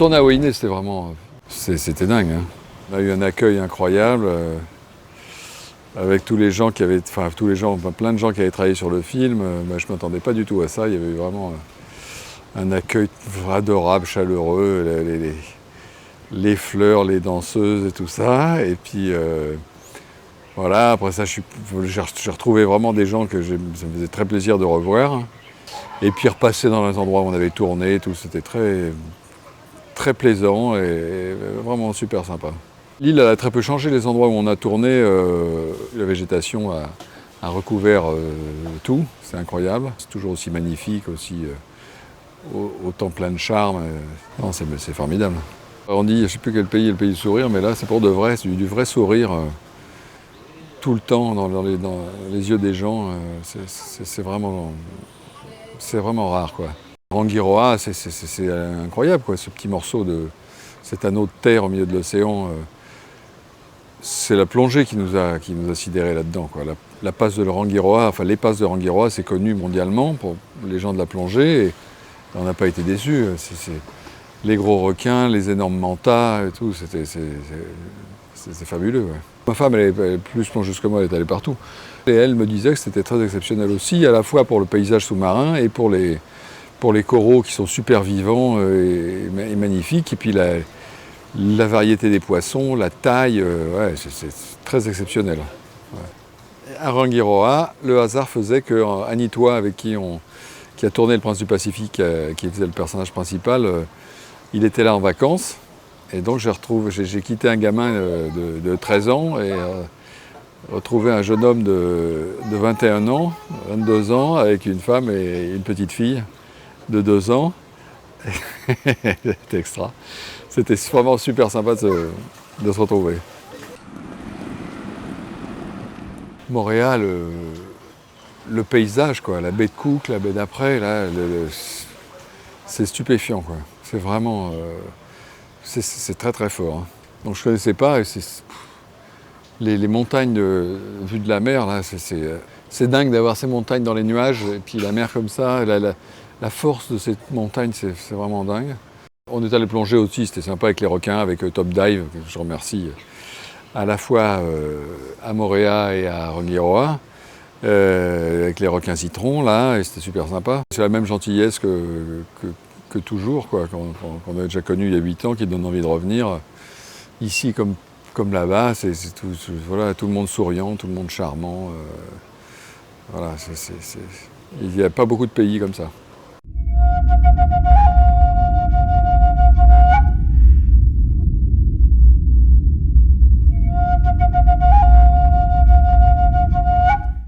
Retourner à Wainé, c'était vraiment... C'était dingue. Hein. On a eu un accueil incroyable, avec tous les gens qui avaient... Enfin, plein de gens qui avaient travaillé sur le film. Je ne m'attendais pas du tout à ça. Il y avait vraiment un accueil adorable, chaleureux, les fleurs, les danseuses et tout ça. Et puis... voilà, après ça, j'ai retrouvé vraiment des gens que ça me faisait très plaisir de revoir. Et puis repasser dans les endroits où on avait tourné, tout, c'était très, très plaisant et vraiment super sympa. L'île a très peu changé, les endroits où on a tourné, la végétation a recouvert tout, c'est incroyable. C'est toujours aussi magnifique, aussi autant plein de charme. Non, c'est formidable. On dit, je ne sais plus quel pays est le pays du sourire, mais là c'est pour de vrai, c'est du vrai sourire. Tout le temps dans les yeux des gens, c'est vraiment rare, quoi. Rangiroa, c'est incroyable, quoi, ce petit morceau cet anneau de terre au milieu de l'océan. C'est la plongée qui nous a sidérés là-dedans, quoi. La passe de Rangiroa, enfin les passes de Rangiroa, c'est connu mondialement pour les gens de la plongée, et on n'a pas été déçus. Les gros requins, les énormes mantas et tout, c'est fabuleux. Ouais. Ma femme, elle est plus plongeuse que moi, elle est allée partout. Et elle me disait que c'était très exceptionnel aussi, à la fois pour le paysage sous-marin et pour les coraux qui sont super vivants et magnifiques. Et puis la variété des poissons, la taille, ouais, c'est très exceptionnel. Ouais. À Rangiroa, le hasard faisait que Anitois, avec qui a tourné Le Prince du Pacifique, qui faisait le personnage principal, il était là en vacances. Et donc j'ai quitté un gamin de 13 ans et retrouvé un jeune homme de 21 ans, 22 ans, avec une femme et une petite fille de 2 ans. C'était extra. C'était vraiment super sympa de se retrouver. Montréal, le paysage, quoi, la baie de Cook, la baie d'Après, là, c'est stupéfiant, quoi. C'est vraiment... c'est très très fort. Hein. Donc je ne connaissais pas, et les montagnes vues de la mer, là, c'est dingue d'avoir ces montagnes dans les nuages, et puis la mer comme ça, la force de cette montagne, c'est vraiment dingue. On est allé plonger aussi, c'était sympa avec les requins, avec Top Dive, que je remercie à la fois à Moorea et à Rangiroa, avec les requins citrons, là, et c'était super sympa. C'est la même gentillesse que toujours, quoi, qu'on a déjà connu il y a 8 ans, qui donne envie de revenir. Ici, comme là-bas, c'est tout, voilà, tout le monde souriant, tout le monde charmant. Voilà, il n'y a pas beaucoup de pays comme ça.